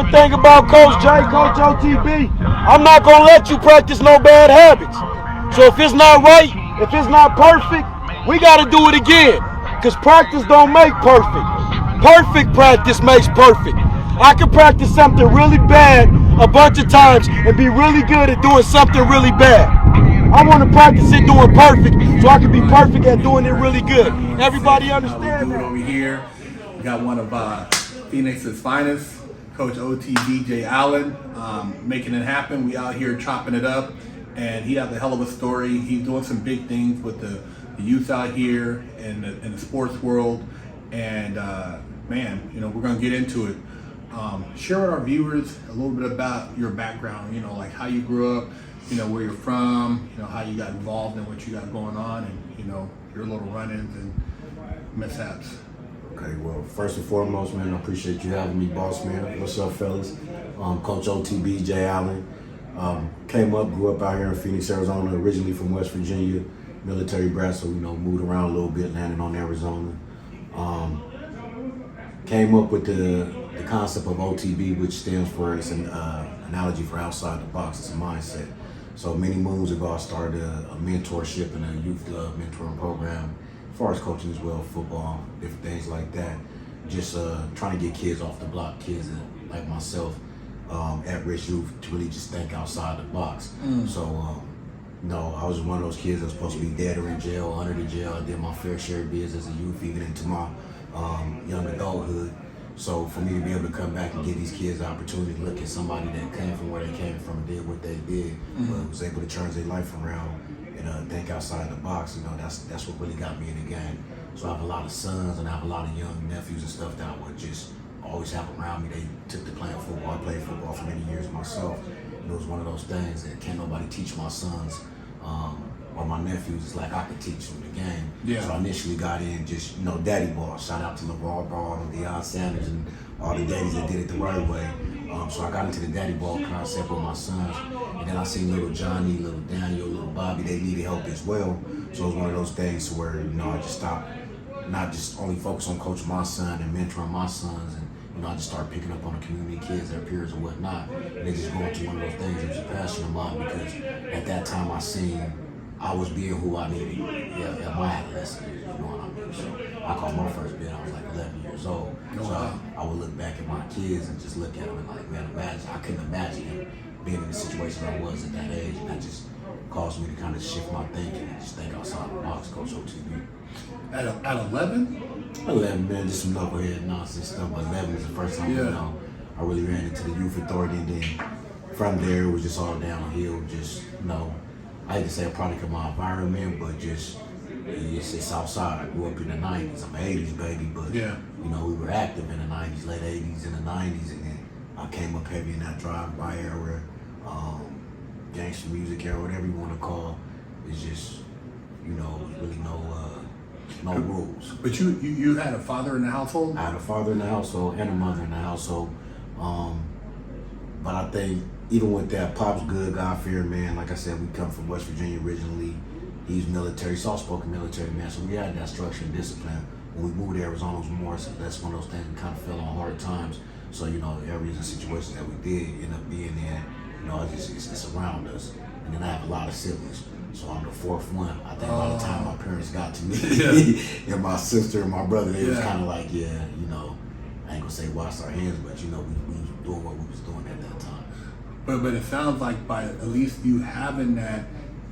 The thing about Coach J, Coach OTB, I'm not going to let you practice no bad habits. So if it's not right, if it's not perfect, we got to do it again. Because practice don't make perfect. Perfect practice makes perfect. I can practice something really bad a bunch of times and be really good at doing something really bad. I want to practice it doing perfect so I can be perfect at doing it really good. Everybody understand that? Over here, we got one of Phoenix's finest, Coach OTB J Allen, making it happen. We out here chopping it up, and he has a hell of a story. He's doing some big things with the youth out here in the sports world, and man, you know, we're gonna get into it. Share with our viewers a little bit about your background. You know, like how you grew up, you know, where you're from, you know, how you got involved in what you got going on, and you know, your little run-ins and mishaps. Okay, well, first and foremost, man, I appreciate you having me, boss man. What's up, fellas? Coach OTB J Allen. Came up, grew up out here in Phoenix, Arizona, originally from West Virginia, military brat, so, you know, moved around a little bit, landed on Arizona. Came up with the concept of OTB, which stands for, it's an analogy for outside the box, it's a mindset. So many moons ago, I started a mentorship and a youth mentoring program, as far as coaching as well, football, different things like that. Just trying to get kids off the block, kids like myself, at-risk youth, to really just think outside the box. So, no, I was one of those kids that was supposed to be dead or in jail, or under the jail. I did my fair share of bids as a youth, even into my young adulthood. So for me to be able to come back and give these kids the opportunity to look at somebody that came from where they came from and did what they did, but was able to turn their life around and think outside the box, you know, that's what really got me in the game. So I have a lot of sons and I have a lot of young nephews and stuff that I would just always have around me. They took to playing football. I played football for many years myself. And it was one of those things that can't nobody teach my sons or my nephews. It's like I could teach them the game. Yeah. So I initially got in just, you know, daddy ball. Shout out to LeVar Ball and Deion Sanders and all the daddies that did it the right way. So I got into the daddy ball concept with my sons. And then I seen little Johnny, little Daniel, little Bobby, they needed help as well. So it was one of those things where, you know, I just stopped, not just only focus on coaching my son and mentoring my sons. And, you know, I just started picking up on the community kids, their peers and whatnot. And they just going to one of those things. It was a passion of mine because at that time I seen I was being who I needed at my adolescent years, you know what I mean? So I caught my first bid, I was like 11 years old. So I would look back at my kids and just look at them and like, man, I couldn't imagine him being in the situation I was at that age. And that just caused me to kind of shift my thinking and just think outside the box, Coach OTB. At 11? 11, man, just some knucklehead nonsense stuff, but 11 was the first time, you know, I really ran into the youth authority, and then from there it was just all downhill, just, you know, I hate to say a product of my environment, but just, it's outside. I grew up in the 90s, I'm an 80s baby, but, you know, we were active in the 90s, late 80s and the 90s, and then I came up heavy in that drive-by era, gangster music era, whatever you want to call, it's just, you know, really no rules. But you had a father in the household? I had a father in the household and a mother in the household. But I think even with that, Pop's good, God-fearing man. Like I said, we come from West Virginia originally. He's military, soft-spoken military man. So we had that structure and discipline. When we moved to Arizona, it was more, so that's one of those things we kind of fell on hard times. So, you know, areas and situations that we did end up being in, you know, it's around us. And then I have a lot of siblings. So I'm the fourth one. I think by the time my parents got to me, and my sister and my brother, they was kind of like, you know, I ain't gonna say wash our hands, but you know, we was doing what we was doing at that time. But it sounds like by at least you having that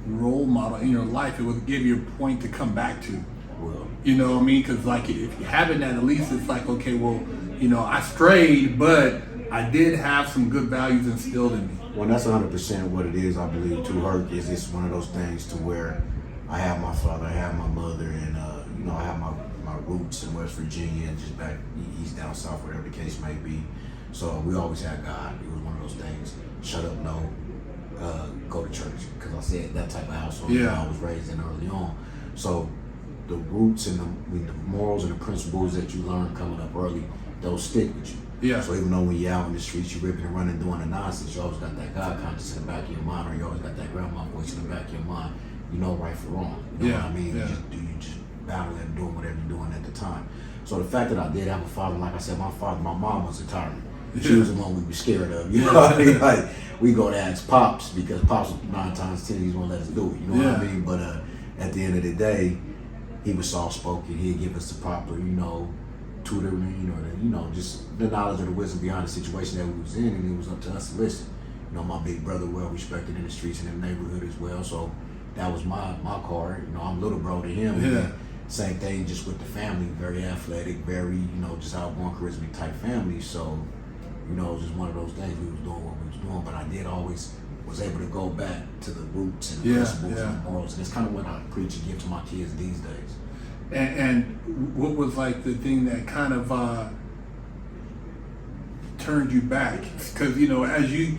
role model in your life, it would give you a point to come back to. Well, you know what I mean? Because like if you're having that, at least it's like, okay, well, you know, I strayed, but I did have some good values instilled in me. Well, that's 100% what it is, I believe, too. Hurt is it's one of those things to where I have my father, I have my mother, and, you know, I have my roots in West Virginia and just back east, down south, whatever the case may be. So we always had God. It was one of those things, shut up, no, go to church. Because I said that type of household I was raised in early on. So the roots and the morals and the principles that you learn coming up early, those stick with you. Yeah. So even though when you're out in the streets, you're ripping and running, doing the nonsense, you always got that God conscious in the back of your mind, or you always got that grandma voice in the back of your mind. You know right from wrong. You know what I mean? Yeah. You just battling and doing whatever you're doing at the time. So the fact that I did have a father, like I said, my mom was a tyrant. She was the one we were scared of. You know what I mean? Like, we go to ask Pops because Pops 9 times 10 he's gonna let us do it. You know what I mean? But at the end of the day, he was soft spoken. He'd give us the proper, tutoring, just the knowledge of the wisdom behind the situation that we was in, and it was up to us to listen. My big brother, well respected in the streets and in the neighborhood as well. So that was my card. I'm little bro to him. Yeah. Same thing just with the family, very athletic, very, just outgoing, charismatic type family. So, it was just one of those things. We was doing what we was doing, but I did always was able to go back to the roots and the principles and the morals. And it's kind of what I preach and give to my kids these days. And what was like the thing that kind of turned you back? Because as you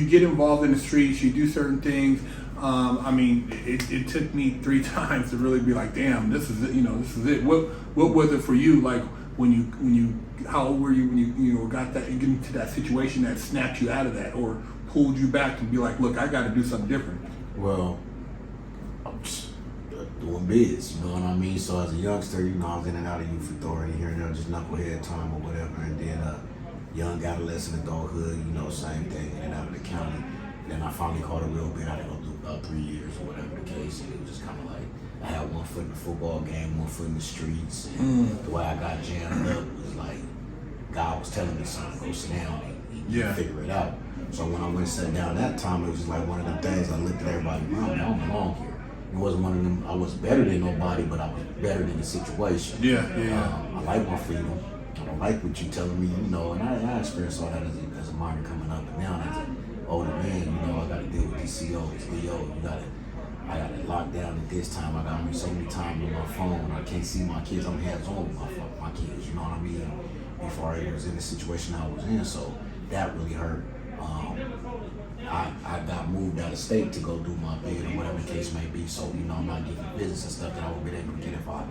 get involved in the streets, you do certain things. It took me 3 times to really be like, damn, this is it. This is it. What was it for you? Like when you how old were you when you got that and get into that situation that snapped you out of that or pulled you back and be like, look, I got to do something different? Well, I'm just doing biz, you know what I mean? So as a youngster, I was in and out of youth authority here and there, just knucklehead time or whatever, and then young adolescent adulthood, same thing, in and out of the county. Then I finally caught a real bit. I had to go through about 3 years or whatever the case, and it was just kind of like I had one foot in the football game, one foot in the streets, and the way I got jammed up was like God was telling me something, go sit down and figure it out. So when I went and sat down that time, it was just like one of them things. I looked at everybody around me, I don't belong here. It wasn't one of them, I wasn't better than nobody, but I was better than the situation. I like my freedom. I don't like what you're telling me, and I experienced all that as a minor coming up, and now as an older man, I got to deal with these COs, I got it locked down at this time. I got only so many times on my phone. I can't see my kids. I'm hands-on with my kids, you know what I mean? Before I was in the situation I was in, so that really hurt. I got moved out of state to go do my bid or whatever the case may be, so, I'm not getting business and stuff that I would have been able to get if I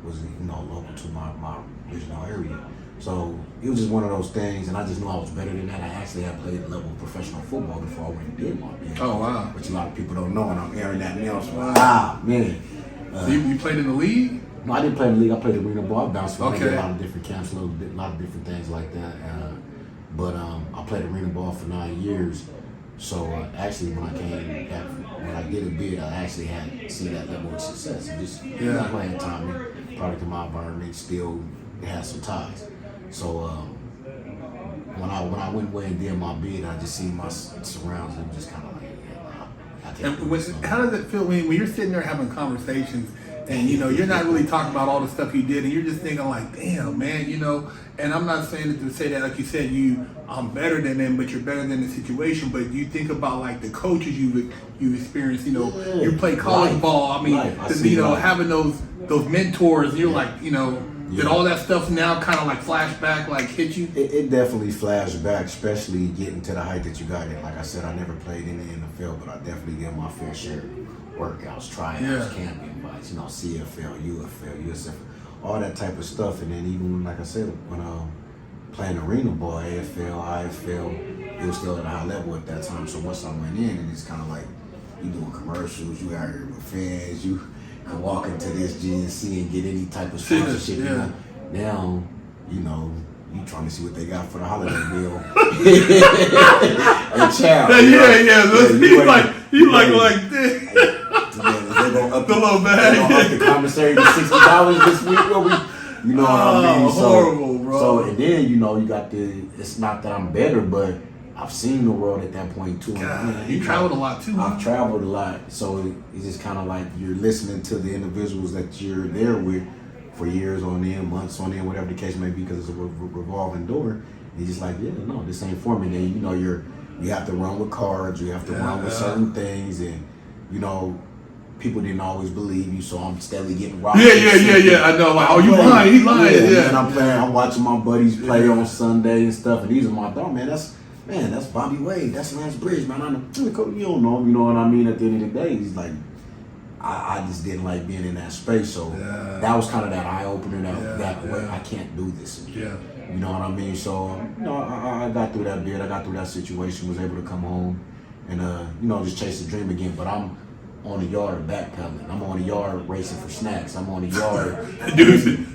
was, local to my original area. So it was just one of those things, and I just knew I was better than that. I actually had played a level of professional football before I went and did my bid. Oh, wow. Which a lot of people don't know, and I'm airing that now. So, wow, man. You played in the league? No, I didn't play in the league. I played arena ball. I bounced around. Okay. I did a lot of different camps, a lot of different things like that. But I played arena ball for 9 years. So actually, when I did a bid, I actually had seen that level of success. And just playing time, product of my environment, still had some ties. So when I went away and did my bid, I just seen my surroundings and just kind of like, I can't do this no more. How does it feel when you're sitting there having conversations and you're not really talking about all the stuff you did and you're just thinking like, damn, man, and I'm not saying it to say that, like you said, I'm better than them, but you're better than the situation. But you think about like the coaches you've experienced, you play college ball. I mean, having those mentors, you're like, did all that stuff now kind of like flashback, like hit you? It definitely flashed back, especially getting to the height that you got in. Like I said, I never played in the NFL, but I definitely get my fair share of workouts, tryouts, camp invites, CFL, UFL, USF, all that type of stuff. And then even, like I said, when playing arena ball, AFL, IFL, it was still at a high level at that time. So once I went in, and it's kind of like you doing commercials, you out here with fans, you can walk into this GNC and get any type of sponsorship. Now, you trying to see what they got for the holiday meal. And child. You like this. They're gonna up the little bag. Up the commissary to $60 this week. You know what I mean? So, horrible, bro. So and then you got it's not that I'm better, but I've seen the world at that point too. God, you traveled a lot too. I've traveled a lot, so it's just kind of like you're listening to the individuals that you're there with for years on end, months on end, whatever the case may be, because it's a revolving door. And you're just like, this ain't for me. Then you have to run with cards, you have to run with certain things, and people didn't always believe you, so I'm steadily getting rocked. Yeah. I know. Like, you lying? He lying. Yeah. And I'm playing. I'm watching my buddies play on Sunday and stuff, and these are my thoughts, man. That's Bobby Wade. That's Lance Bridge, man. I know. You don't know him. You know what I mean? At the end of the day, he's like, I just didn't like being in that space. So that was kind of that eye opener. That way, I can't do this. Yeah. You know what I mean? So I got through that bid. I got through that situation. Was able to come home and just chase the dream again. But I'm on the yard backpedaling. I'm on the yard racing for snacks. I'm on the yard.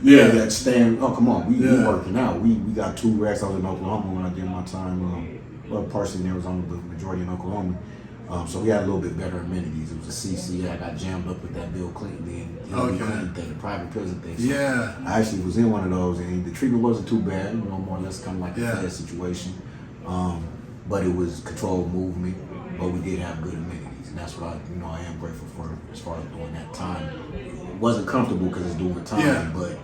Yeah. Stand. Oh, come on. We working out. We got 2 racks. I was in Oklahoma when I did my time. Well, partially in Arizona, but majority in Oklahoma. So we had a little bit better amenities. It was a CC. I got jammed up with that Bill Clinton thing, the private prison thing. So Yeah. I actually was in one of those, and the treatment wasn't too bad. More or less kind of like a fed situation. But it was controlled movement. But we did have good amenities, and that's what I am grateful for as far as during that time. It wasn't comfortable because it's during time, but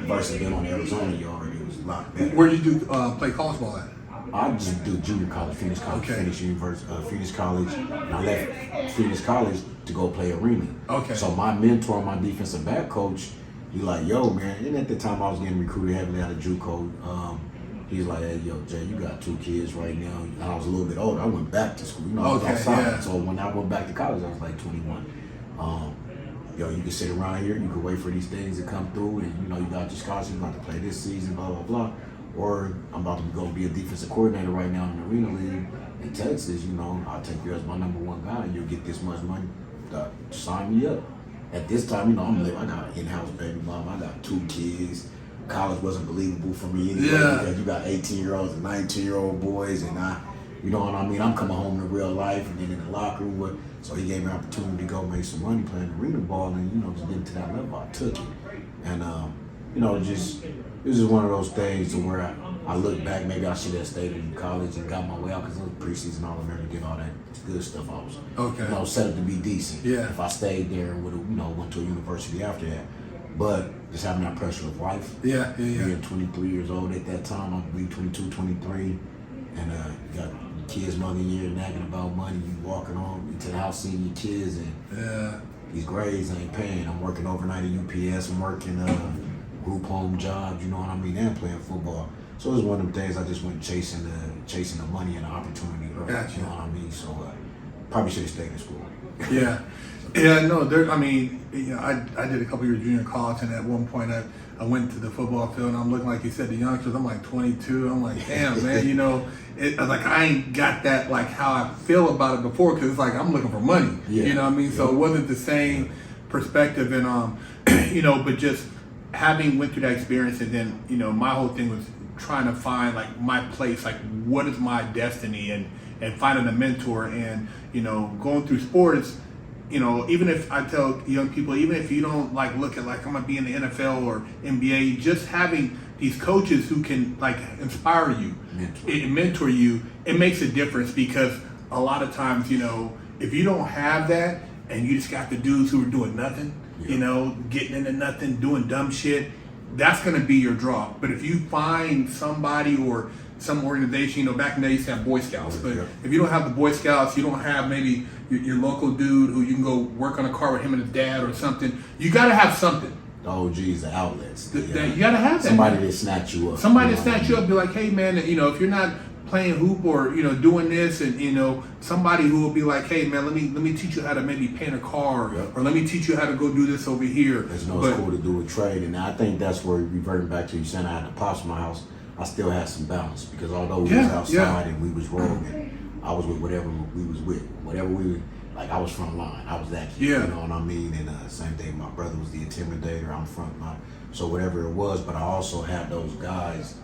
versus being on the Arizona yard, it was a lot better. Where did you play college ball at? I just do junior college, Phoenix College, Phoenix College, and I left Phoenix College to go play arena. Okay. So my mentor, my defensive back coach, he like, yo, man, and at the time I was getting recruited heavily out of JUCO. He's like, hey, yo, Jay, you got 2 kids right now. And I was a little bit older. I went back to school. I was outside. Yeah. So when I went back to college, I was like 21. Yo, you can sit around here. You can wait for these things to come through. And, you got your scholarship. You're about to play this season, blah, blah, blah. Or I'm about to go be a defensive coordinator right now in the Arena League in Texas. I'll take you as my number 1 guy. You'll get this much money. Sign me up. At this time, I got an in-house baby mom. I got 2 kids. College wasn't believable for me anyway because you got 18-year-olds and 19-year-old boys, and you know what I mean? I'm coming home to real life, and then in the locker room. So he gave me an opportunity to go make some money playing arena ball, and just getting to that level, I took it. And it was just one of those things to where I look back, maybe I should have stayed in college and got my way out because it was preseason All-American, did all that good stuff. I was set up to be decent. Yeah. If I stayed there and would have went to a university after that. But just having that pressure of life. Yeah. Being 23 years old at that time, I believe 22, 23, and you got kids mugging you, nagging about money. You walking on into the house seeing your kids, and these grades ain't paying. I'm working overnight at UPS. I'm working group home jobs. You know what I mean? And playing football. So it was one of them things I just went chasing the money and the opportunity. Gotcha. You know what I mean? So probably should have stayed in school. Yeah. Yeah, no, I did a couple years junior college, and at one point I went to the football field, and I'm looking, like you said, the youngsters. I'm like 22. I'm like, damn, man, I ain't got that, like, how I feel about it before, because it's like I'm looking for money. Yeah. You know what I mean? So it wasn't the same perspective, and, but just having went through that experience, and then, my whole thing was trying to find, like, my place, like, what is my destiny, and finding a mentor, and, going through sports. Even if I tell young people, even if you don't look at I'm gonna be in the NFL or NBA, just having these coaches who can inspire you, mentor you, it makes a difference, because a lot of times, if you don't have that and you just got the dudes who are doing nothing, getting into nothing, doing dumb shit, that's gonna be your draw. But if you find somebody or some organization, back in the day you used to have Boy Scouts, but if you don't have the Boy Scouts, you don't have maybe your local dude who you can go work on a car with him and his dad or something, you gotta have something. Oh geez, the outlets. You gotta have that. Somebody that snatch you up. Somebody that snatch you up, be like, hey man, if you're not playing hoop or doing this, and somebody who will be like, hey man, let me teach you how to maybe paint a car, or let me teach you how to go do this over here. It's cool to do a trade, and I think that's where, reverting back to you saying I had the pops in my house, I still had some balance, because although we was outside and we was rolling, I was with whatever we was with. Whatever we were, I was front line. I was that kid, you know what I mean? And same thing, my brother was the intimidator, I'm front line. So whatever it was, but I also had those guys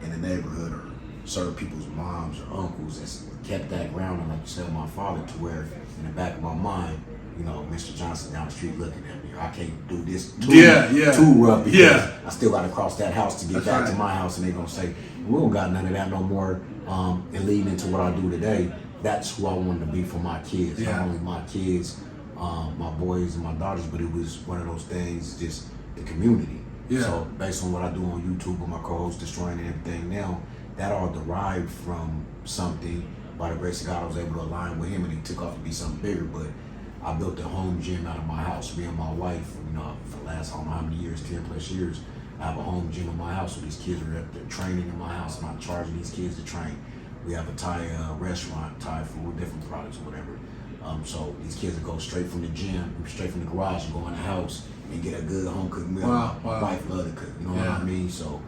in the neighborhood or certain people's moms or uncles that kept that ground, and like you said, my father, to where in the back of my mind, Mr. Johnson down the street looking at me. I can't do this too rough, because I still got to cross that house to get back to my house, and they're going to say, we don't got none of that no more. And leading into what I do today, that's who I wanted to be for my kids. Not only my kids, my boys and my daughters, but it was one of those things, just the community. So based on what I do on YouTube with my co-host Destroying Everything Now, that all derived from something. By the grace of God, I was able to align with him, and he took off to be something bigger. But I built a home gym out of my house. Me and my wife, for the last, I don't know how many years, 10 plus years, I have a home gym in my house, so these kids are up there training in my house. I'm not charging these kids to train. We have a Thai restaurant, Thai food, different products or whatever. So these kids will go straight from the gym, straight from the garage, and go in the house and get a good home cooked meal. My wife loves to cook, you know what I mean? So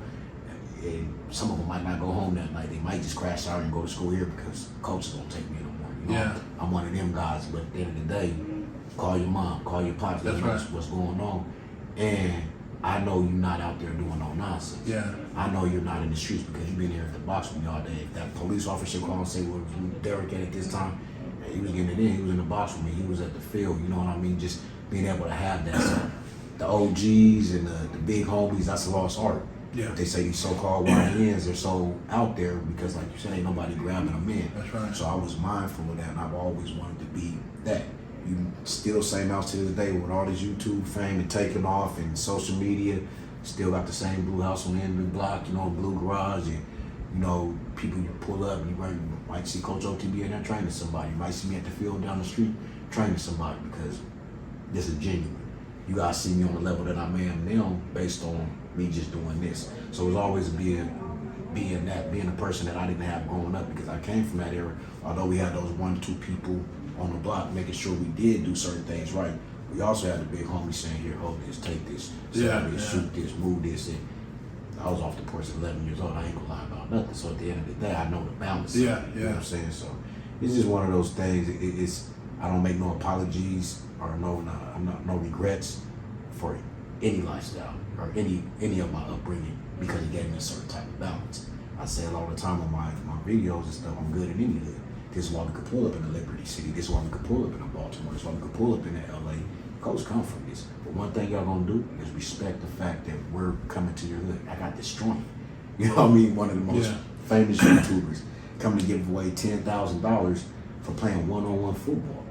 some of them might not go home that night. They might just crash out and go to school here because coach is gonna take me in the morning. I'm one of them guys, but at the end of the day, call your mom, call your pops, That's right. what's going on. And I know you're not out there doing no nonsense. Yeah. I know you're not in the streets because you've been here at the box with me all day. If that police officer call and say, well, Derek at this time, and he was getting it in, he was in the box with me, he was at the field, you know what I mean? Just being able to have that. So the OGs and the big homies, that's a lost art. Yeah. They say these so-called YNs are so out there because, like you said, ain't nobody grabbing them in. That's right. So I was mindful of that, and I've always wanted to be that. You still same house to this day with all this YouTube fame and taking off and social media. Still got the same blue house on the end of the block, you know, blue garage, and you know, people you pull up, you might see Coach OTB in there training somebody. You might see me at the field down the street training somebody because this is genuine. You guys see me on the level that I am now based on me just doing this. So it's always being the person that I didn't have growing up because I came from that era. Although we had those 1 or 2 people on the block making sure we did do certain things right, we also had the big homie saying, here, hold this, take this, shoot this, move this. And I was off the porch at 11 years old. I ain't gonna lie about nothing. So at the end of the day, I know the balance. You know what I'm saying? So it's just one of those things. It's I don't make no apologies or no regrets for any lifestyle or any of my upbringing because it gave me a certain type of balance. I say it all the time on my videos and stuff. I'm good in any hood. This is why we could pull up in the Liberty City. This is why we could pull up in the Baltimore. This is why we could pull up in the LA. Coach come from this. But one thing y'all gonna do is respect the fact that we're coming to your hood. I got this joint. You know what I mean? One of the most famous YouTubers coming to give away $10,000 for playing one-on-one football.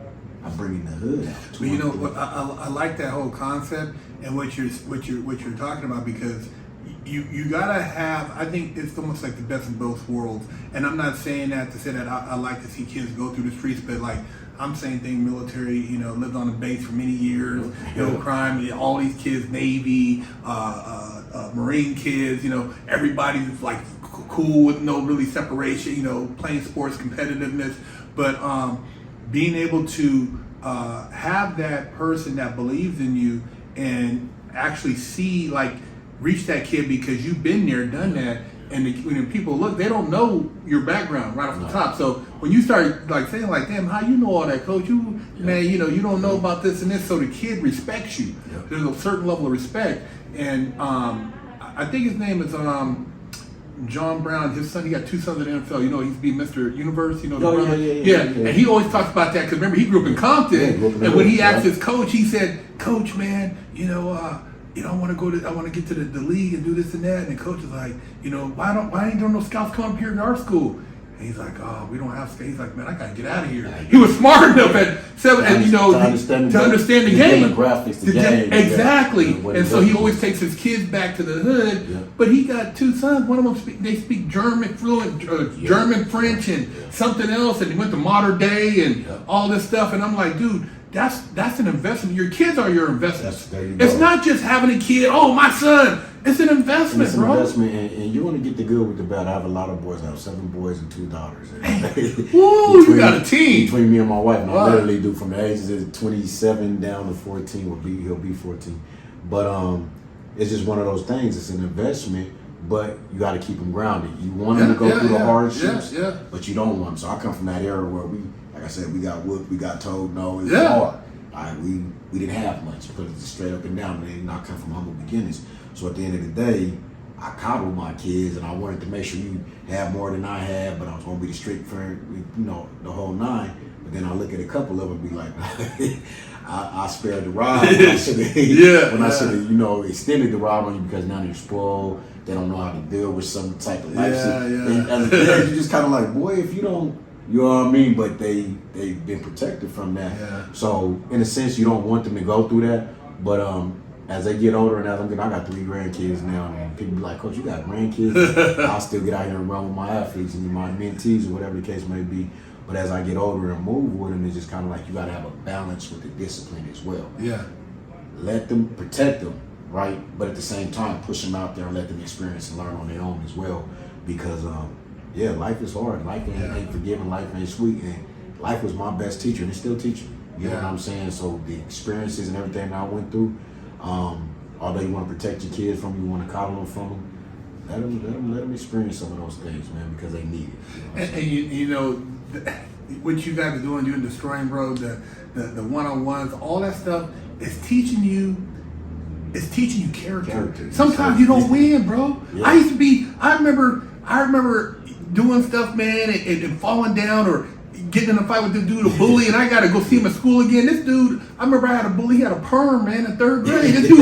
I'm bringing the hood out. Well, you know, I like that whole concept and what you're talking about because you gotta have. I think it's almost like the best of both worlds. And I'm not saying that to say that I like to see kids go through the streets, but like I'm saying, thing military. You know, lived on a base for many years. No crime. All these kids, Navy, Marine kids. You know, everybody's like cool with no really separation. You know, playing sports, competitiveness, but being able to have that person that believes in you and actually see, like, reach that kid because you've been there, done that, and when people look, they don't know your background right off the top. So when you start like saying like, "Damn, how you know all that, Coach? Man, you know, you don't know about this and this." So the kid respects you. There's a certain level of respect, and I think his name is John Brown. His son, he got 2 sons in the NFL. You know, he's be Mr. Universe. You know, and he always talks about that because remember he grew up in Compton, and when he asked his coach, he said, "Coach, man, I want to get to the league and do this and that." And the coach is like, why ain't there no scouts come up here to our school? And he's like, "Oh, we don't have scouts." He's like, "Man, I gotta get out of here." He was smart enough at 7, and to understand the game, demographics, the game, exactly. And so he always takes his kids back to the hood. But he got 2 sons. One of them they speak German fluent, German, French, and something else. And he went to modern day and all this stuff. And I'm like, dude. That's an investment. Your kids are your investment. It's not just having a kid. Oh, my son. It's an investment, it's bro. An investment, and you want to get the good with the bad. I have a lot of boys. I have 7 boys and 2 daughters. Woo, you got a team. Between me and my wife. And I literally do from the ages of 27 down to 14. He'll be 14. But it's just one of those things. It's an investment, but you got to keep them grounded. You want them to go through the hardships, but you don't want them. So I come from that era where like I said, we got whooped, we got told no, it was hard. We didn't have much, put it straight up and down, and I come from humble beginnings. So at the end of the day, I coddled my kids, and I wanted to make sure you have more than I had, but I was going to be the strict friend, the whole 9. But then I look at a couple of them and be like, I spared the ride when I should have, extended the ride on you because now they're spoiled. They don't know how to deal with some type of life. And as a parent, you just kind of like, boy, if you don't. You know what I mean? But they've been protected from that. So in a sense, you don't want them to go through that. But as they get older, and as I got 3 grandkids now, and people be like, "Coach, you got grandkids?" I'll still get out here and run with my athletes and my mentees or whatever the case may be. But as I get older and move with them, it's just kind of like you got to have a balance with the discipline as well. Let them protect them, right? But at the same time, push them out there and let them experience and learn on their own as well. Because life is hard. Life ain't forgiving. Life ain't sweet. And life was my best teacher, and it's still teaching. You know what I'm saying? So the experiences and everything I went through, although you want to protect your kids from, you want to coddle them from them, Let them experience some of those things, man, because they need it. And you know, what you guys are doing, you're destroying, bro. The one-on-ones, all that stuff is teaching you. It's teaching you character. Sometimes you don't win, bro. Yeah. I remember doing stuff, man, and falling down or getting in a fight with this dude, a bully, and I got to go see him at school again. This dude, I remember I had a bully. He had a perm, man, in 3rd grade. This dude,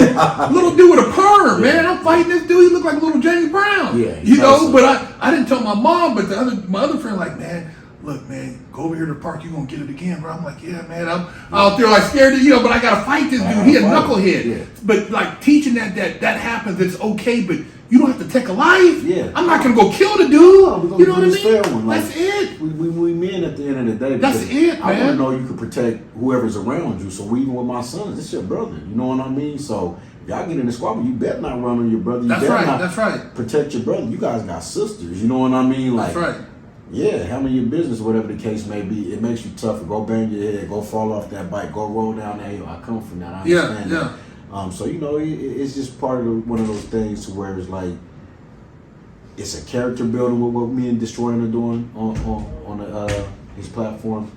little dude with a perm, man. I'm fighting this dude. He looked like little James Brown. Yeah, you know. But I didn't tell my mom. But my other friend, like, man, look, man, go over here to the park. You gonna get it again, bro? I'm like, yeah, man. I'm out there like scared, but I gotta fight this dude. He a knucklehead. Yeah. But like teaching that happens, it's okay, but you don't have to take a life. Yeah. I'm not gonna go kill the dude. No, you know what I mean? Like, that's it. We men at the end of the day. That's it, man. I want to know you can protect whoever's around you. So even with my sons, it's your brother. You know what I mean? So y'all get in the squabble, you better not run on your brother. You that's better right. not That's right. Protect your brother. You guys got sisters. You know what I mean? Like, that's right. Yeah, handle your business, whatever the case may be. It makes you tougher. Go bang your head. Go fall off that bike. Go roll down that hill. I come from that. I understand that. So you know, it's just part of one of those things to where it's like it's a character building with what me and Destroying are doing on his platform,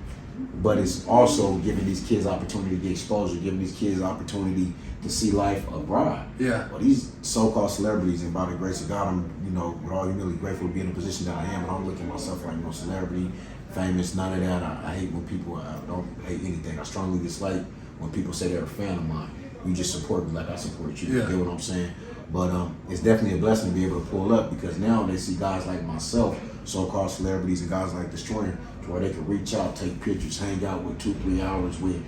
but it's also giving these kids opportunity to get exposure, giving these kids opportunity to see life abroad. Yeah. Well, these so-called celebrities, and by the grace of God, I'm, with all humility, grateful to be in the position that I am, and I don't look at myself like no celebrity, famous, none of that. I hate when people, I don't hate anything. I strongly dislike when people say they're a fan of mine. You just support me like I support you. Yeah. You get what I'm saying? But it's definitely a blessing to be able to pull up, because now they see guys like myself, so-called celebrities, and guys like Destroying, where they can reach out, take pictures, hang out with 2-3 hours with,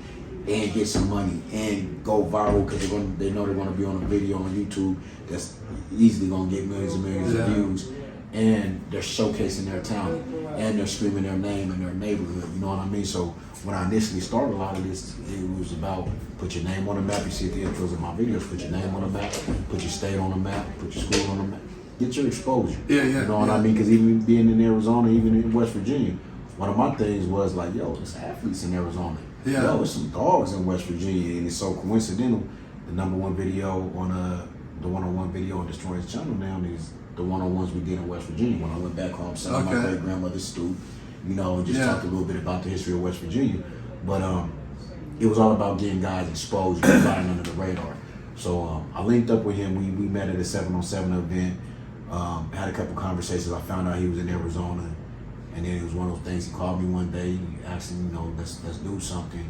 and get some money and go viral, because they know they're going to be on a video on YouTube that's easily going to get millions and millions of views, and they're showcasing their talent, and they're screaming their name in their neighborhood. You know what I mean? So when I initially started a lot of this, it was about put your name on the map. You see at the intros of my videos, put your name on the map, put your state on the map, put your school on the map. Get your exposure. Yeah. You know what I mean? Because even being in Arizona, even in West Virginia, one of my things was like, yo, there's athletes in Arizona. Yeah. Yo, there's some dogs in West Virginia, and it's so coincidental. The #1 video on the one-on-one video on Destroying's channel now is the one-on-ones we did in West Virginia when I went back home, sat on my great grandmother's stoop, and just talked a little bit about the history of West Virginia. But it was all about getting guys exposed, flying under the radar. So I linked up with him. We met at a 7-on-7 event. Had a couple conversations. I found out he was in Arizona. And then it was one of those things. He called me one day. He asked me, let's do something.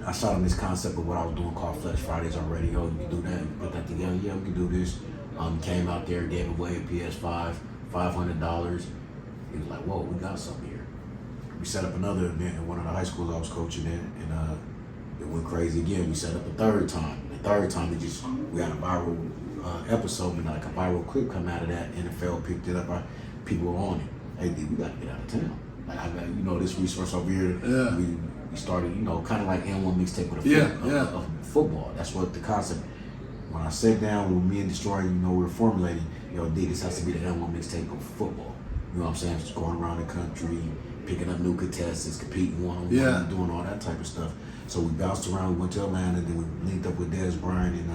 I shot him this concept of what I was doing called Flex Fridays already. Oh, you can do that. You put that together. Yeah, we can do this. Came out there, gave away a PS5, $500. He was like, whoa, we got something here. We set up another event at one of the high schools I was coaching in, and it went crazy again. We set up a third time. The third time, we had a viral episode, and like a viral clip come out of that. NFL picked it up. People were on it. Hey, dude, we got to get out of town. Like, I got, this resource over here. Yeah. We started, kind of like N1 mixtape with a football. That's what the concept. When I sat down with me and Destroying, we were formulating, this has to be the N1 mixtape of football. You know what I'm saying? Just going around the country, picking up new contestants, competing one-on-one, doing all that type of stuff. So we bounced around, we went to Atlanta, then we linked up with Des Bryant in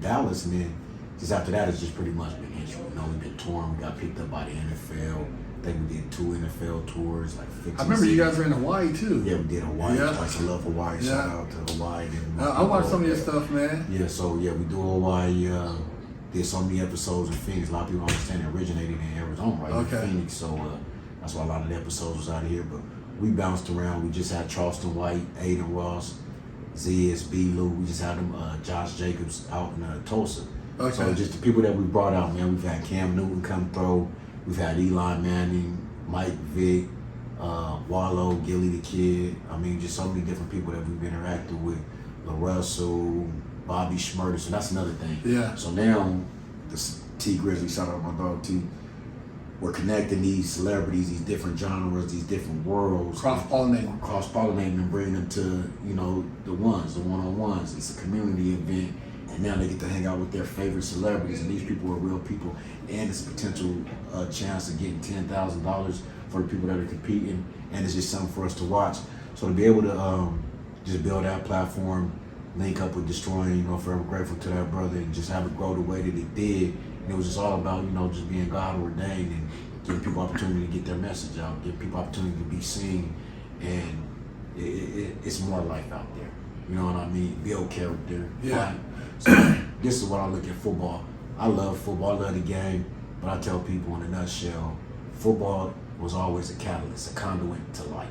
Dallas, and then just after that, it's just pretty much been history. We've been touring, we got picked up by the NFL. I think we did 2 NFL tours, like 15 I remember you guys were in Hawaii too. Yeah, we did Hawaii twice. I love Hawaii. Shout out to Hawaii. I watched some of your stuff, man. Yeah, so we do Hawaii. Did so many episodes in Phoenix. A lot of people don't understand it originated in Arizona, right? In Phoenix. So that's why a lot of the episodes was out of here. But we bounced around. We just had Charleston White, Aiden Ross, ZSB Lou. We just had them, Josh Jacobs out in Tulsa. Okay. So just the people that we brought out, man. We've had Cam Newton come through. We've had Eli Manning, Mike Vick, Wallow, Gilly the Kid. I mean, just so many different people that we've interacted with. LaRussell, Bobby Schmurder. So that's another thing. Yeah. So now, the T Grizzly, shout out my dog T, we're connecting these celebrities, these different genres, these different worlds. Cross-pollinating and bringing them to, the one-on-ones. It's a community event. And now they get to hang out with their favorite celebrities, and these people are real people, and it's a potential chance of getting $10,000 for the people that are competing, and it's just something for us to watch. So to be able to just build that platform, link up with Destroying, forever grateful to that brother, and just have it grow the way that it did, And it was just all about, just being God ordained and giving people opportunity to get their message out, giving people opportunity to be seen, and it's more life out there. You know what I mean? Build character. Yeah. So this is what I look at football. I love football, I love the game, but I tell people in a nutshell, football was always a catalyst, a conduit to life.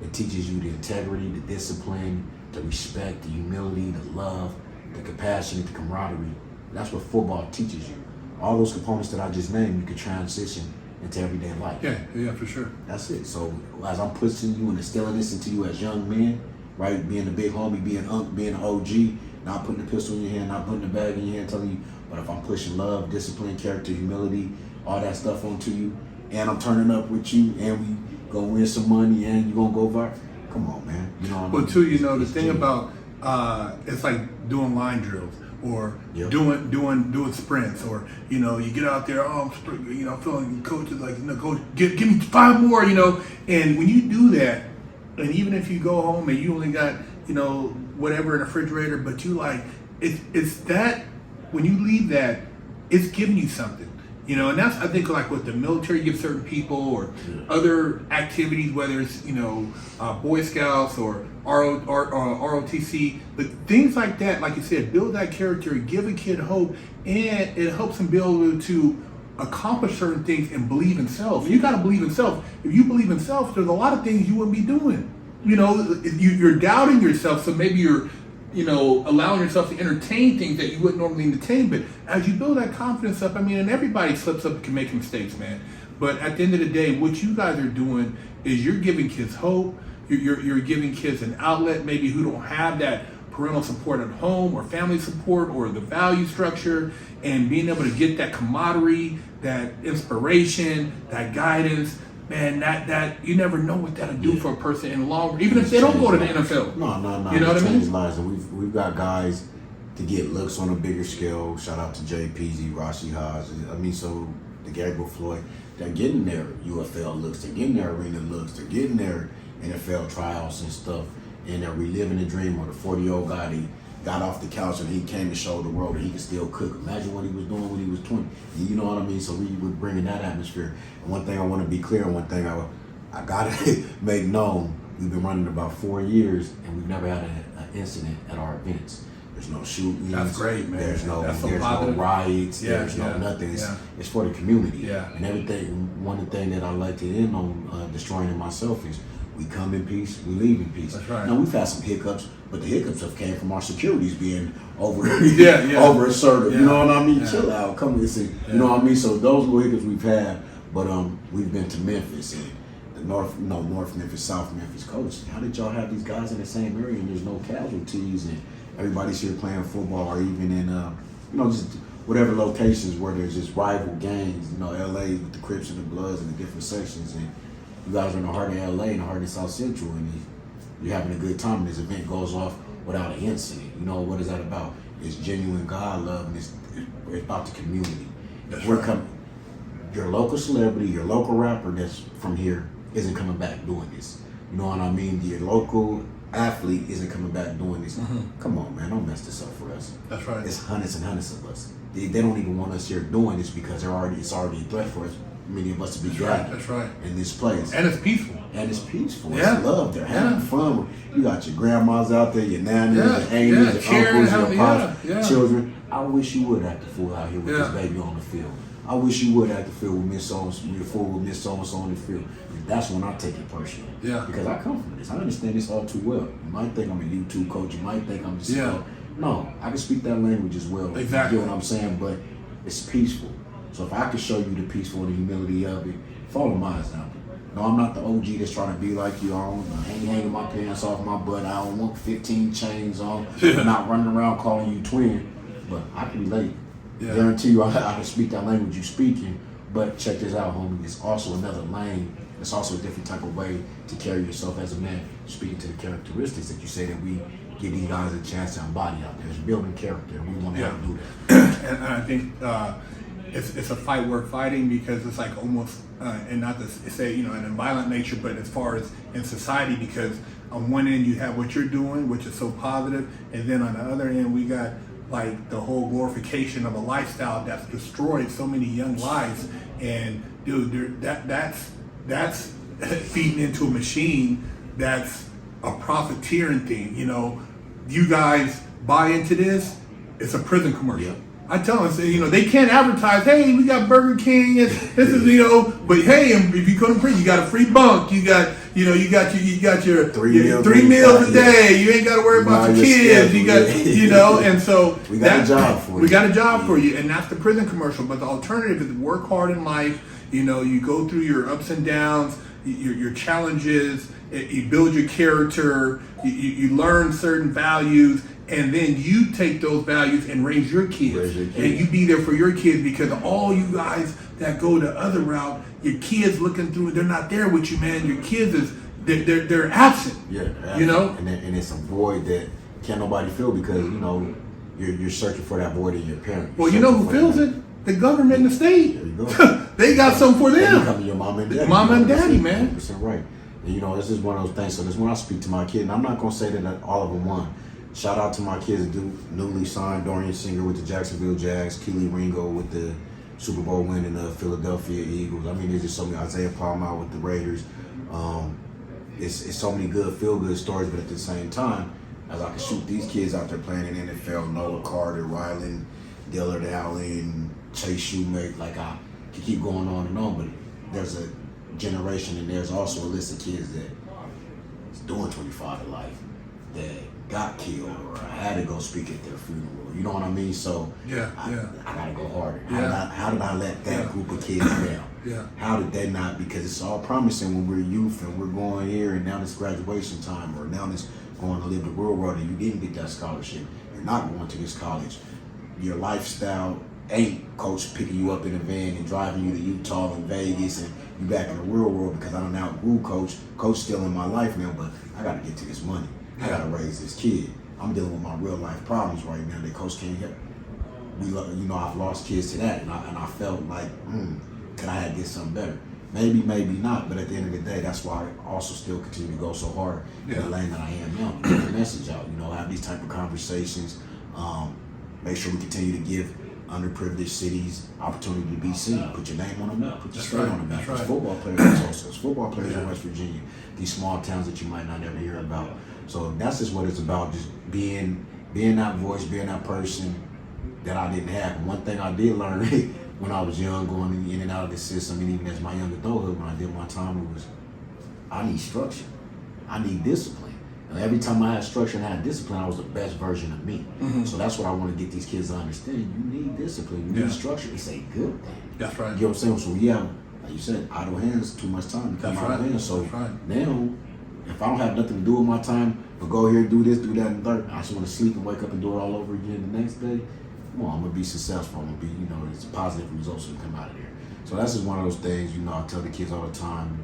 It teaches you the integrity, the discipline, the respect, the humility, the love, the compassion, the camaraderie. That's what football teaches you. All those components that I just named, you can transition into everyday life. Yeah, for sure. That's it. So as I'm pushing you and instilling this into you as young men, right, being the big homie, being an OG, not putting the pistol in your hand, not putting the bag in your hand, telling you, but if I'm pushing love, discipline, character, humility, all that stuff onto you, and I'm turning up with you, and we gonna win some money, and you gonna go viral. Come on, man. You know what I mean? Well, too, the thing about it's like doing line drills or doing sprints, or you get out there, feeling coach is like, coach, give me 5 more, and when you do that, and even if you go home and you only got whatever in the refrigerator, but you like it's that when you leave that, it's giving you something. And that's, I think, like what the military gives certain people, or other activities, whether it's, Boy Scouts or ROTC, but things like that, like you said, build that character, give a kid hope, and it helps them be able to accomplish certain things and believe in self. You got to believe in self. If you believe in self, there's a lot of things you wouldn't be doing. You're doubting yourself, so maybe you're allowing yourself to entertain things that you wouldn't normally entertain. But as you build that confidence up, and everybody slips up and can make mistakes, man. But at the end of the day, what you guys are doing is you're giving kids hope. You're giving kids an outlet, maybe who don't have that parental support at home or family support or the value structure, and being able to get that camaraderie, that inspiration, that guidance. Man, that you never know what that'll do for a person in the long run, even if they don't go to the NFL. No. You know what I mean? Lives, and we've got guys to get looks on a bigger scale. Shout out to Jay Peasy, Rashi Haas. So the Gabriel Floyd, they're getting their UFL looks, they're getting their arena looks, they're getting their NFL tryouts and stuff, and they're reliving the dream of the 40-year-old guy. He got off the couch and he came to show the world that he could still cook. Imagine what he was doing when he was 20. You know what I mean? So we were bringing that atmosphere. And one thing I want to be clear, one thing I got to make known, we've been running about 4 years and we've never had an incident at our events. There's no shootings. That's great, man. There's no positive. riots. There's no nothing. It's for the community. Yeah. And everything. One of the things that I like to end on destroying it myself is we come in peace, we leave in peace. That's right. Now we've had some hiccups, but the hiccups have came from our securities being over assertive. You know what I mean? Chill out, come and see. You know what I mean? So those little hiccups we've had, but we've been to Memphis and the North Memphis, South Memphis. Coach, how did y'all have these guys in the same area and there's no casualties and everybody's here playing football, or even in just whatever locations where there's just rival gangs, LA with the Crips and the Bloods and the different sections, and you guys are in the heart of LA and the heart of South Central, and you're having a good time, and this event goes off without an incident. What is that about? It's genuine God love, and it's about the community. That's We're right. coming. Your local celebrity, your local rapper that's from here isn't coming back doing this. You know what I mean? Your local athlete isn't coming back doing this. Mm-hmm. Come on, man, don't mess this up for us. That's right. It's hundreds and hundreds of us. They don't even want us here doing this because it's already a threat for us. Many of us to be gathered That's right. in this place. And it's peaceful. And it's peaceful. Yeah. It's love. They're having fun. You got your grandmas out there, your nannies, Yeah. your aunties, your Cheering, uncles, your pops, yeah. children. I wish you would act the fool out here with this baby on the field. I wish you would act the fool with Miss So-and-so on the field. And that's when I take it personal. Yeah. Because I come from this. I understand this all too well. You might think I'm a YouTube coach. You might think I'm just no, I can speak that language as well. Exactly. You know what I'm saying? But it's peaceful. So if I can show you the peaceful and the humility of it, follow my example. No, I'm not the OG that's trying to be like you. I ain't hanging my pants off my butt. I don't want 15 chains on. I'm not running around calling you twin. But I can relate. Yeah. Guarantee you I can speak that language you speaking. But check this out, homie. It's also another lane. It's also a different type of way to carry yourself as a man. Speaking to the characteristics that you say that we give these guys a chance to embody out there. It's building character. And we want to do that. And I think it's a fight worth fighting, because it's like almost, and not to say, in a violent nature, but as far as in society, because on one end you have what you're doing, which is so positive, and then on the other end we got like the whole glorification of a lifestyle that's destroyed so many young lives. And dude, that's feeding into a machine that's a profiteering thing. You know, you guys buy into this, it's a prison commercial. Yep. I tell them, say, you know, they can't advertise, hey, we got Burger King, and this is, you know, but hey, if you go to prison, you got a free bunk, you got your three meals a day, you ain't got to worry about your kids, you got, you know, and so we got a job for you. We got a job for you, and that's the prison commercial. But the alternative is work hard in life. You know, you go through your ups and downs, your challenges, you build your character, you learn certain values. And then you take those values and raise your kids. And you be there for your kids, because all you guys that go the other route, your kids looking through, they're not there with you, man. Your kids they're absent. Yeah, you know, and it's a void that can't nobody fill, because you know you're searching for that void in your parents. Well, you know who fills it? The government and the state. There you go. They got something for them. Come to your mom and daddy. Mama and daddy, man. 100% right. And you know, this is one of those things. So this when I speak to my kid, and I'm not gonna say that all of them won. Shout out to my kids that do newly signed Dorian Singer with the Jacksonville Jags, Keely Ringo with the Super Bowl win in the Philadelphia Eagles. I mean, there's just so many. Isaiah Palmer with the Raiders. It's so many good feel-good stories, but at the same time, as I can shoot these kids out there playing in the NFL, Noah Carter, Rylan, Dillard Allen, Chase Shoemaker, like I can keep going on and on, but there's a generation and there's also a list of kids that is doing 25 to life that got killed or had to go speak at their funeral. You know what I mean? So I gotta go harder. How did I let that group of kids down? How did they not? Because it's all promising when we're youth and we're going here and now it's graduation time, or now it's going to live the real world and you didn't get that scholarship. You're not going to this college. Your lifestyle ain't coach picking you up in a van and driving you to Utah and Vegas and you back in the real world because I don't outgrew coach. Coach still in my life now, but I got to get to this money. I got to raise this kid. I'm dealing with my real life problems right now that coach can't help. I've lost kids to that, and I felt like, could I have get something better? Maybe, maybe not. But at the end of the day, that's why I also still continue to go so hard in the lane that I am now. Get the message out. Have these type of conversations. Make sure we continue to give underprivileged cities opportunity to be seen. Put your name on the map. Put your state on the map. There's football players in Tulsa. There's football players in West Virginia. These small towns that you might not ever hear about. So that's just what it's about. Just being that voice, being that person that I didn't have. One thing I did learn when I was young, going in and out of the system, and even as my young adulthood, when I did my time, it was I need structure. I need discipline. And every time I had structure and I had discipline, I was the best version of me. Mm-hmm. So that's what I want to get these kids to understand. You need discipline. You need structure. It's a good thing. That's right. You know what I'm saying? So like you said, idle hands, too much time to come out of hands. So now, if I don't have nothing to do with my time, but go here, do this, do that, and third, I just want to sleep and wake up and do it all over again the next day. Come on, I'm gonna be successful. I'm gonna be, it's positive results that come out of there. So that's just one of those things. I tell the kids all the time: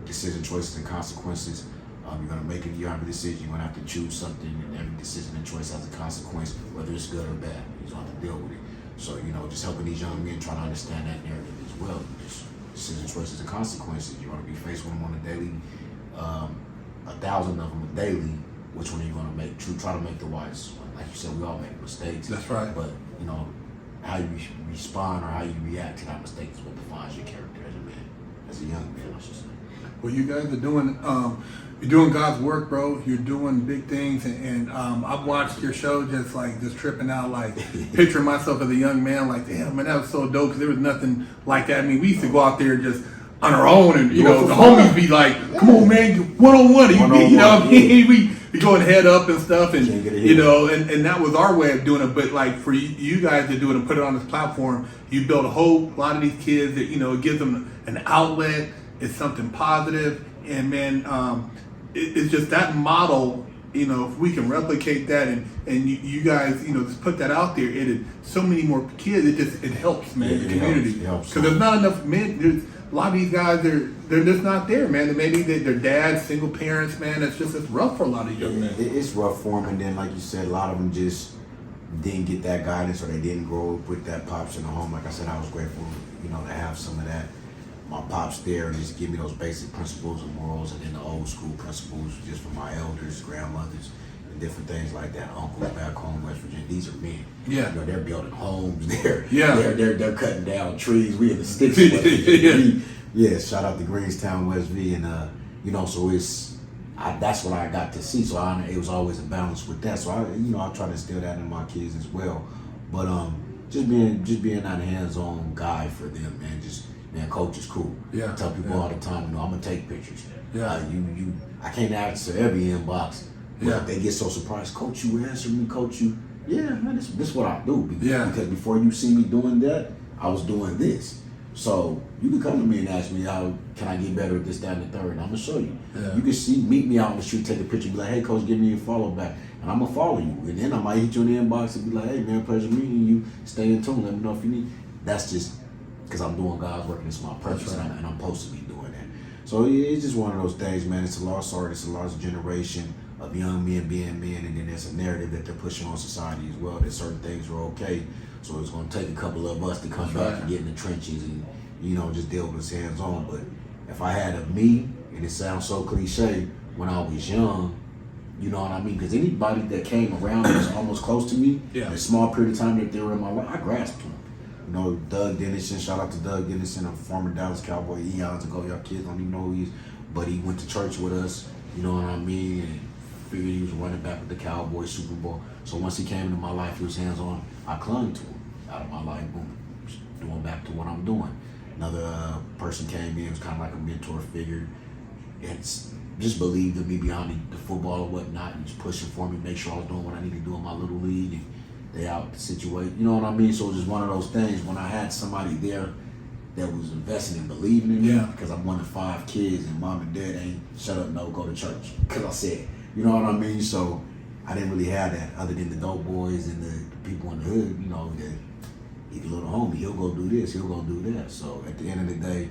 decision, choices, and consequences. You're gonna make it. You have a decision. You're gonna have to choose something, and every decision and choice has a consequence, whether it's good or bad. You just have to deal with it. So just helping these young men try to understand that narrative as well. Just decision, choices, and consequences. You're gonna be faced with them on a daily, 1,000 of them daily. Which one are you gonna make? Try to make the wisest one. Like you said, we all make mistakes. That's right. But how you respond or how you react to that mistake is what defines your character as a man, as a young man, I should say. Well, you guys are doing. You're doing God's work, bro. You're doing big things, and I've watched your show just tripping out, like picturing myself as a young man, like, damn, man, that was so dope because there was nothing like that. I mean, we used to go out there just on our own, and the homies be like, come on, man, one-on-one, we be going head up and stuff, and and that was our way of doing it. But like for you guys to do it and put it on this platform, you build hope. A lot of these kids that it gives them an outlet. It's something positive, and man. It's just that model, if we can replicate that and you guys, just put that out there, so many more kids, it helps, man, the community. Because there's not enough men, there's a lot of these guys, they're just not there, man. Maybe their dads, single parents, man, it's rough for a lot of young men. It's rough for them, and then like you said, a lot of them just didn't get that guidance or they didn't grow up with that pops in the home. Like I said, I was grateful, to have some of that. My pops there and just give me those basic principles and morals, and then the old school principles just from my elders, grandmothers, and different things like that. Uncles back home, West Virginia. These are men. Yeah. You know, they're building homes. They're cutting down trees. We in the sticks. In West Virginia. Yeah. Shout out to Greenstown, West V, and you know, so that's what I got to see. So it was always a balance with that. So I try to instill that in my kids as well. But just being that hands-on guy for them, man. Man, coach is cool. Yeah. I tell people all the time, I'm gonna take pictures. Yeah. I can't answer every inbox. But they get so surprised, Coach, you answer me, Coach, you. Yeah, man, this is what I do. Because before you see me doing that, I was doing this. So you can come to me and ask me, how can I get better at this, that, and the third? And I'm gonna show you. Yeah. You can meet me out on the street, take a picture, be like, hey, Coach, give me a follow back. And I'm gonna follow you. And then I might hit you in the inbox and be like, hey, man, pleasure meeting you. Stay in tune. Let me know if you need. That's just because I'm doing God's work and it's my purpose, right. and I'm supposed to be doing that. So it's just one of those things, man. It's a lost art. It's a lost generation of young men being men, and then there's a narrative that they're pushing on society as well, that certain things are okay. So it's going to take a couple of us to come back and get in the trenches and, just deal with us hands-on. But if I had a me, and it sounds so cliche, when I was young, you know what I mean? Because anybody that came around that was almost close to me, in a small period of time that they were in my life, I grasped them. Doug Dennison, shout out to Doug Dennison, a former Dallas Cowboy eons ago. Y'all kids don't even know who he is, but he went to church with us, you know what I mean? And figured he was running back with the Cowboys Super Bowl. So once he came into my life, he was hands-on. I clung to him out of my life, boom, doing back to what I'm doing. Another person came in, was kind of like a mentor figure. It's just believed in me beyond the football or whatnot, and just pushing for me, make sure I was doing what I needed to do in my little league. And they out the situation, you know what I mean? So it was just one of those things when I had somebody there that was investing and believing in me, because I'm one of 5 kids and mom and dad ain't shut up, no, go to church, because I said, you know what I mean? So I didn't really have that other than the dope boys and the people in the hood, that he's a little homie, he'll go do this, he'll go do that. So at the end of the day,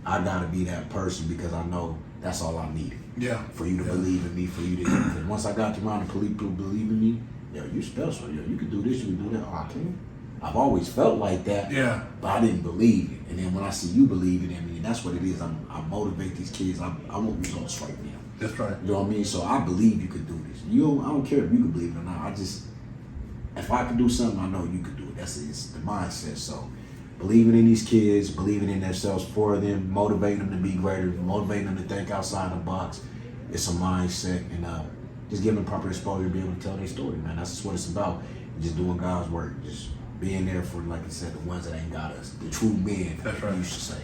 I gotta be that person because I know that's all I needed. Yeah. For you to believe in me, for you to, because once I got around the people believe in me, you're special. You can do this, you can do that. Oh, I can't. I've always felt like that. Yeah. But I didn't believe it. And then when I see you believing in me, and that's what it is. I motivate these kids. I want results right now. That's right. You know what I mean? So I believe you could do this. I don't care if you can believe it or not. If I could do something, I know you could do it. It's the mindset. So believing in these kids, believing in themselves for them, motivating them to be greater, motivating them to think outside the box. It's a mindset, and just giving them proper exposure to be able to tell their story, man. That's just what it's about. Just doing God's work. Just being there for, like you said, the ones that ain't got us. The true men. That's right. You should say,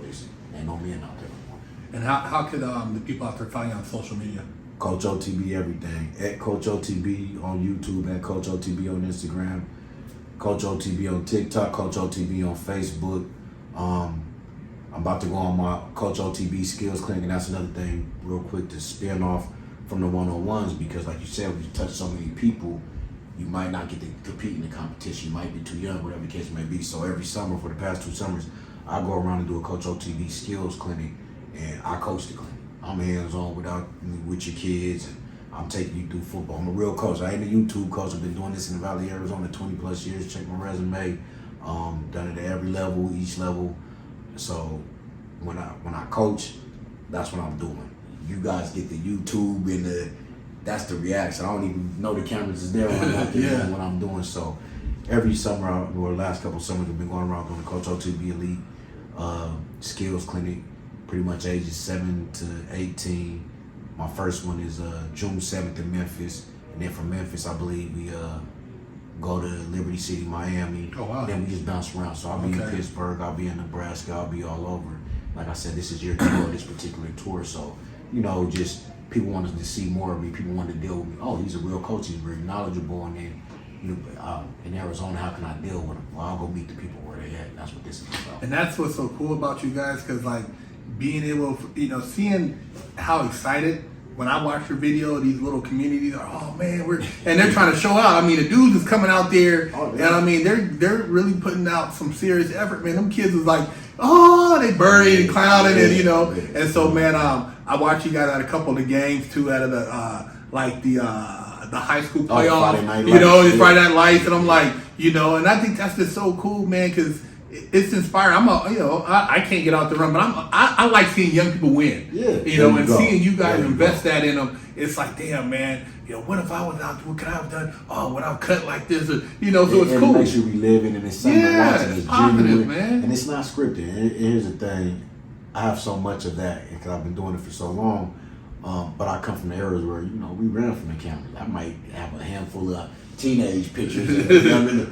listen, ain't no men out there anymore. And how could the people out there find you on social media? Coach OTB everything. At Coach OTB on YouTube, at Coach OTB on Instagram, Coach OTB on TikTok, Coach OTB on Facebook. I'm about to go on my Coach OTB skills clinic, and that's another thing real quick to spin off from the one-on-ones, because like you said, when you touch so many people, you might not get to compete in the competition. You might be too young, whatever the case may be. So every summer, for the past 2 summers, I go around and do a Coach OTB skills clinic, and I coach the clinic. I'm hands-on with your kids, and I'm taking you through football. I'm a real coach. I ain't a YouTube coach. I've been doing this in the Valley, Arizona, 20 plus years. Check my resume. Done it at every level, each level. So when I coach, that's what I'm doing. You guys get the YouTube and that's the reaction. I don't even know the cameras is there when I'm not doing what I'm doing. So every summer, or the last couple of summers, we've been going around doing the Coach OTB Elite Skills Clinic, pretty much ages 7 to 18. My first one is June 7th in Memphis. And then from Memphis, I believe we go to Liberty City, Miami. Oh, wow. Then we just bounce around. So I'll be in Pittsburgh, I'll be in Nebraska, I'll be all over. Like I said, this is your tour, this particular tour. So, just people wanted to see more of me. People wanted to deal with me. Oh, he's a real coach. He's very knowledgeable. And then, in Arizona, how can I deal with him? Well, I'll go meet the people where they at. That's what this is about. And that's what's so cool about you guys, because being able, seeing how excited when I watch your video, these little communities are, oh man, and they're trying to show out. The dudes is coming out there, and they're really putting out some serious effort, man. Them kids was like, oh, they birdie and clowning, and and so, man, I watch you guys at a couple of the games too, out of the high school playoff, Friday Night Lights, Friday Night Lights, and I'm like, and I think that's just so cool, man, because it's inspiring. I can't get out the run, but I like seeing young people win. Yeah, and seeing you guys invest that in them, it's like, damn, man. What if I was out? What could I have done? Oh, would I have cut like this? So it's cool. It makes you relive it, and it's something to watch. It's positive, genuine, man. And it's not scripted. And here's the thing: I have so much of that because I've been doing it for so long. But I come from the eras where we ran from the cameras. I might have a handful of teenage pictures.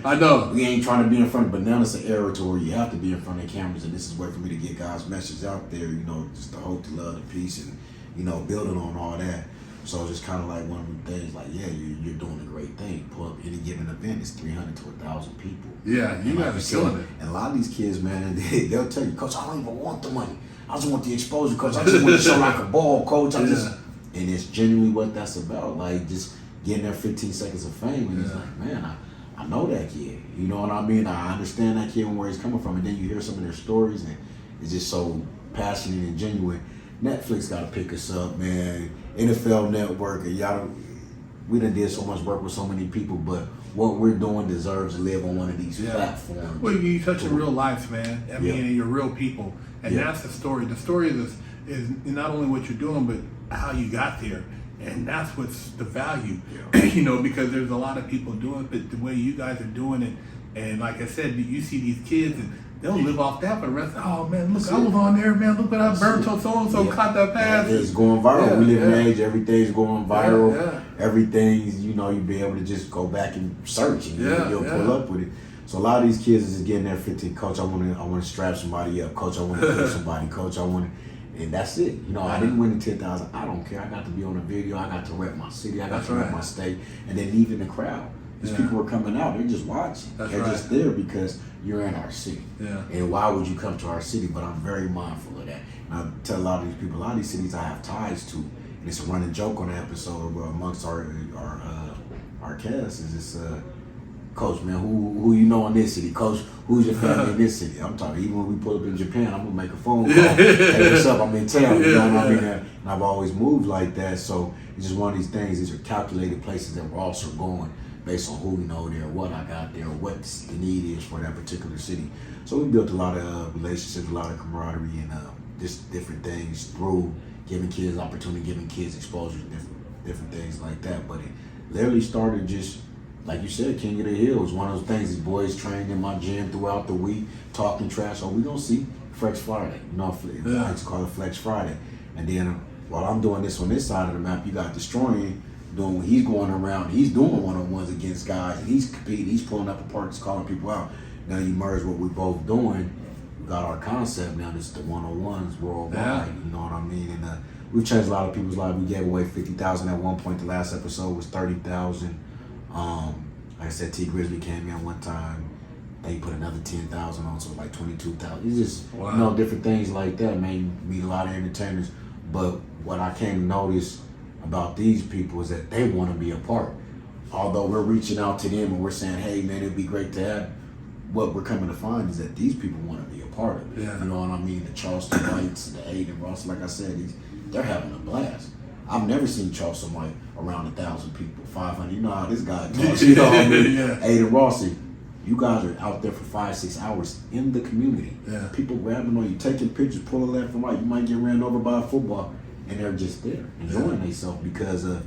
I know. We ain't trying to be in front, but now it's an era to where you have to be in front of the cameras, and this is a way for me to get God's message out there. Just the hope, the love, the peace, and building on all that. So it's just kind of like one of the things, like, yeah, you're doing a great thing. Pull up any given event, it's 300 to 1,000 people. Yeah, you guys are killing it. And a lot of these kids, man, they'll tell you, Coach, I don't even want the money. I just want the exposure, Coach. I just want to show like a ball, Coach. And it's genuinely what that's about. Like, just getting that 15 seconds of fame. And it's like, man, I know that kid. You know what I mean? I understand that kid and where he's coming from. And then you hear some of their stories, and it's just so passionate and genuine. Netflix got to pick us up, man. NFL Network, and we done did so much work with so many people, but what we're doing deserves to live on one of these platforms. Well, you touching real lives, man. I mean, and you're real people, and that's the story. The story is not only what you're doing, but how you got there, and that's what's the value. Because there's a lot of people doing it, but the way you guys are doing it, and like I said, you see these kids and they'll live off that for the rest. Oh man, look, I was on there, man. Look what I burnt so and so caught that pass. It's going viral. We live in an age, everything's going viral. Everything's, you'll be able to just go back and search and you'll pull up with it. So a lot of these kids is just getting there 15. Coach, I want to strap somebody up. Coach, I want to push somebody. Coach, I want to, and that's it. I didn't win the 10,000. I don't care. I got to be on a video. I got to rep my city. I got to rep my state, and then even the crowd. These people were coming out. They're just watching. They're just there because you're in our city. And why would you come to our city? But I'm very mindful of that. And I tell a lot of these people, a lot of these cities I have ties to, and it's a running joke on the episode amongst our cast is this, Coach, man, who you know in this city? Coach, who's your family in this city? I'm talking, even when we pull up in Japan, I'm going to make a phone call. Hey, what's up? I'm in town. You know what I mean? And I've always moved like that. So it's just one of these things. These are calculated places that we're also going based on who we know there, what I got there, what the need is for that particular city. So we built a lot of relationships, a lot of camaraderie, and just different things through giving kids opportunity, giving kids exposure to different things like that. But it literally started just, like you said, King of the Hill was one of those things. These boys trained in my gym throughout the week, talking trash. Oh, we gonna see Flex Friday. I like to call it Flex Friday. And then while I'm doing this on this side of the map, you got Destroying doing what he's going around. He's doing one-on-ones against guys. And he's competing. He's pulling up apart, calling people out. Now you merge what we're both doing. We got our concept now. This is the one-on-ones worldwide. You know what I mean? And we've changed a lot of people's lives. We gave away 50,000 at one point. The last episode was 30,000. Like I said, T Grizzly came in one time. They put another 10,000 on, so like 22,000. It's just different things like that. Man, you meet a lot of entertainers. But what I came to notice about these people is that they want to be a part. Although we're reaching out to them and we're saying, hey man, it'd be great to have. What we're coming to find is that these people want to be a part of it. You know what I mean? The Charleston Whites, the Aiden Ross, like I said, they're having a blast. I've never seen Charleston White around 1,000 people, 500. You know how this guy talks. You know what I mean? Aiden Rossi, you guys are out there for 5-6 hours in the community. People grabbing on you, taking pictures, pulling left and right. You might get ran over by a football, and they're just there enjoying themselves because of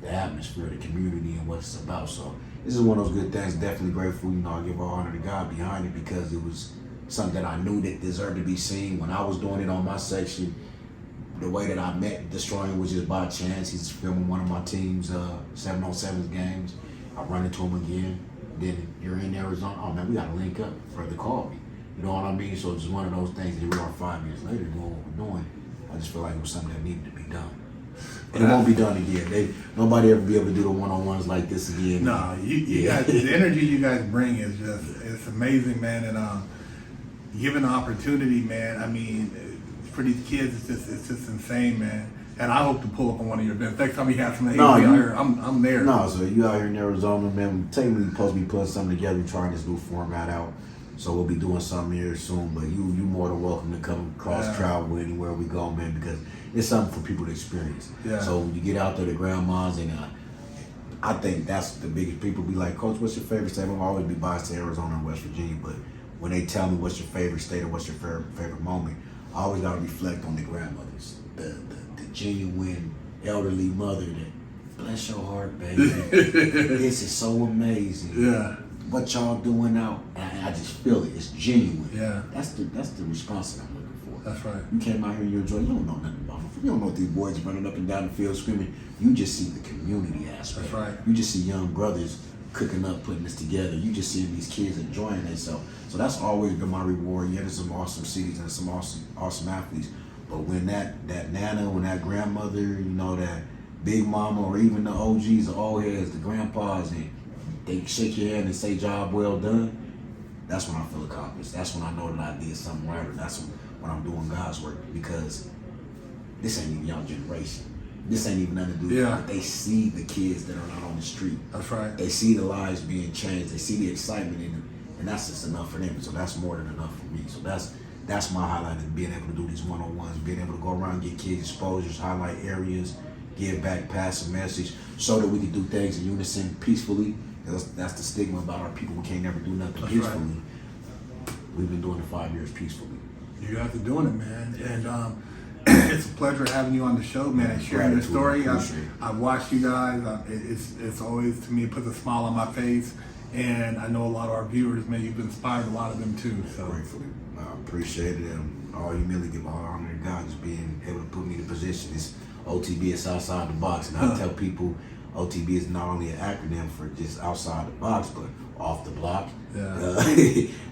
the atmosphere, the community, and what it's about. So this is one of those good things. Definitely grateful. I give all honor to God behind it because it was something that I knew that deserved to be seen. When I was doing it on my section, the way that I met Destroying was just by chance. He's filming one of my team's 7-on-7 games. I run into him again. Then you're in Arizona. Oh man, we got to link up. Further call me. You know what I mean? So it's just one of those things. Here we are 5 years later doing what we're doing. I just feel like it was something that needed to be done. And it won't be done again. Nobody ever be able to do the one-on-ones like this again. No, you guys, the energy you guys bring is it's amazing, man. And given the opportunity, man, I mean, for these kids, it's just insane, man. And I hope to pull up on one of your events. Next time you have some out here, I'm there. No, so you out here in Arizona, man. We're technically supposed to be putting something together. We're trying this new format out. So we'll be doing something here soon. But you more than welcome to come cross travel anywhere we go, man, because it's something for people to experience. So when you get out there to grandmas, and I think that's the biggest. People be like, Coach, what's your favorite state? I'll always be biased to Arizona and West Virginia, but when they tell me what's your favorite state or what's your favorite moment, I always got to reflect on the grandmothers, the genuine elderly mother that, bless your heart, baby. This is so amazing. Yeah. What y'all doing out? And I just feel it. It's genuine. Yeah. That's the response that I'm looking for. That's right. You came out here and you enjoy. You don't know nothing about them. You don't know what these boys running up and down the field screaming. You just see the community aspect. That's right. You just see young brothers cooking up, putting this together. You just see these kids enjoying themselves. So that's always been my reward. Yeah, there's some awesome cities and some awesome athletes. But when that nana, when that grandmother, you know, that big mama, or even the OGs, the old heads, the grandpas, and they shake your hand and say job well done, that's when I feel accomplished. That's when I know that I did something right, or that's when I'm doing God's work, because this ain't even young generation. This ain't even nothing to do with it. They see the kids that are not on the street. That's right. They see the lives being changed. They see the excitement in them, and that's just enough for them. So that's more than enough for me. So that's my highlight, is being able to do these one-on-ones, being able to go around, get kids exposures, highlight areas, give back, pass a message, so that we can do things in unison, peacefully. That's the stigma about our people. We can't never do nothing peacefully. Right. We've been doing it 5 years peacefully. You guys are doing it, man. And it's a pleasure having you on the show, man, and sharing your story. I've watched you guys. It's always, to me, it puts a smile on my face. And I know a lot of our viewers, man, you've inspired a lot of them too. So gratefully. I appreciate it. And all humility, give all honor to God, just being able to put me in a position. It's OTB, it's outside the box. And I tell people, OTB is not only an acronym for just outside the box, but off the block.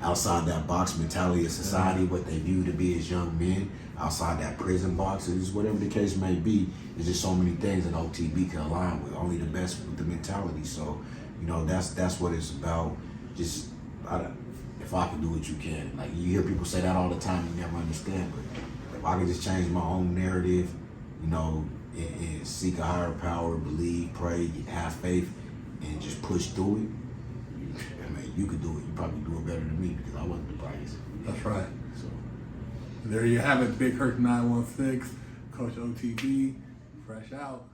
Outside that box mentality of society, what they view to be as young men, outside that prison box, is whatever the case may be. There's just so many things that OTB can align with. Only the best with the mentality. So, you know, that's what it's about. Just, if I can do it, you can. Like, you hear people say that all the time, you never understand. But if I can just change my own narrative, you know, and seek a higher power, believe, pray, have faith, and just push through it, I mean, you could do it. You probably do it better than me, because I wasn't the brightest. That's right. So there you have it, Big Hurt 916, Coach OTB, fresh out.